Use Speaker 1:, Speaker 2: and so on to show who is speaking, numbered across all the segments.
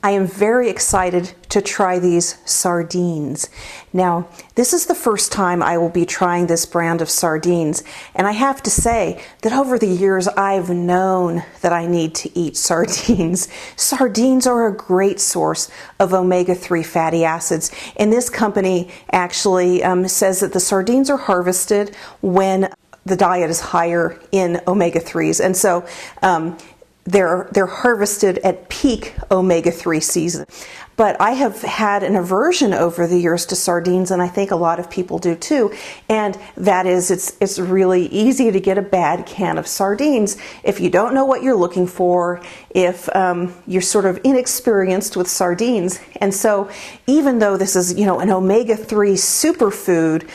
Speaker 1: I am very excited to try these sardines. Now, this is the first time I will be trying this brand of sardines, and I have to say that over the years I've known that I need to eat sardines. Sardines are a great source of omega-3 fatty acids, and this company actually says that the sardines are harvested when the diet is higher in omega-3s, and so they're harvested at peak omega-3 season. But I have had an aversion over the years to sardines, and I think a lot of people do too, and that is it's really easy to get a bad can of sardines if you don't know what you're looking for, if you're sort of inexperienced with sardines. And so even though this is, an omega-3 superfood,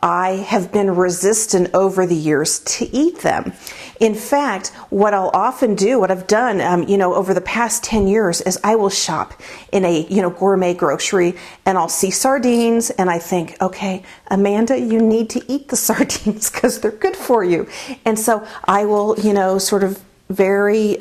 Speaker 1: I have been resistant over the years to eat them. In fact, what I'll often do, what I've done, over the past 10 years is I will shop in a, gourmet grocery, and I'll see sardines and I think, okay, Amanda, you need to eat the sardines because they're good for you. And so I will, sort of very,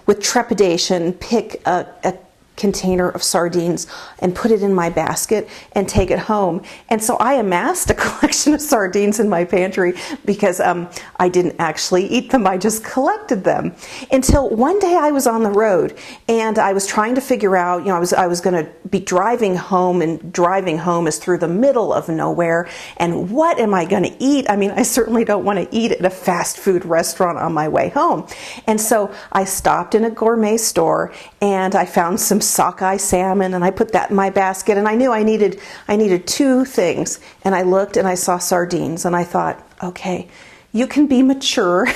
Speaker 1: with trepidation, pick a container of sardines and put it in my basket and take it home. And so I amassed a collection of sardines in my pantry because I didn't actually eat them, I just collected them. Until one day I was on the road and I was trying to figure out, I was going to be driving home, and driving home is through the middle of nowhere, and what am I going to eat? I mean, I certainly don't want to eat at a fast food restaurant on my way home. And so I stopped in a gourmet store and I found some sockeye salmon, and I put that in my basket, and I knew I needed two things, and I looked and I saw sardines, and I thought, okay, you can be mature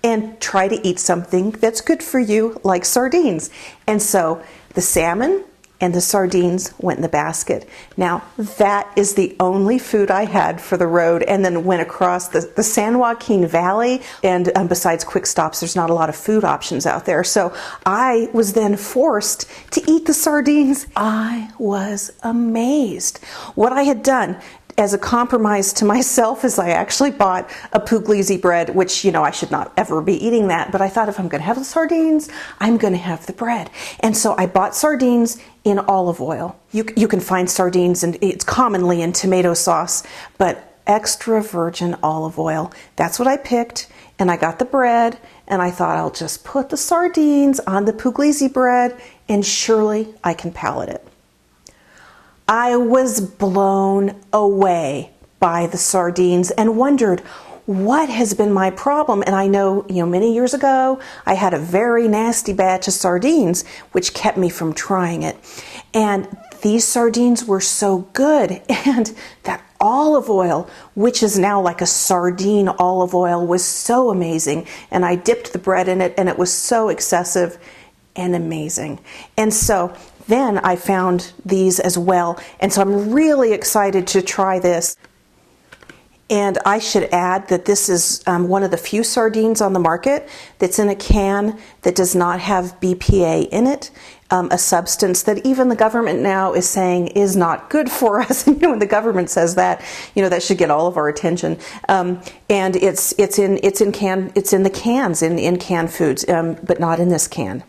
Speaker 1: and try to eat something that's good for you, like sardines. And so the salmon and the sardines went in the basket. Now, that is the only food I had for the road, and then went across the San Joaquin Valley, and besides quick stops, there's not a lot of food options out there. So I was then forced to eat the sardines. I was amazed. What I had done as a compromise to myself is I actually bought a puglisi bread, which, I should not ever be eating that, but I thought if I'm going to have the sardines, I'm going to have the bread. And so I bought sardines in olive oil. You can find sardines, and it's commonly in tomato sauce, but extra virgin olive oil. That's what I picked, and I got the bread, and I thought I'll just put the sardines on the puglisi bread, and surely I can palate it. I was blown away by the sardines and wondered what has been my problem. And I know, many years ago, I had a very nasty batch of sardines, which kept me from trying it. And these sardines were so good. And that olive oil, which is now like a sardine olive oil, was so amazing. And I dipped the bread in it, and it was so excessive and amazing. And so then I found these as well, and so I'm really excited to try this. And I should add that this is one of the few sardines on the market that's in a can that does not have BPA in it, a substance that even the government now is saying is not good for us. When the government says that, that should get all of our attention. And it's in the cans in canned foods, but not in this can.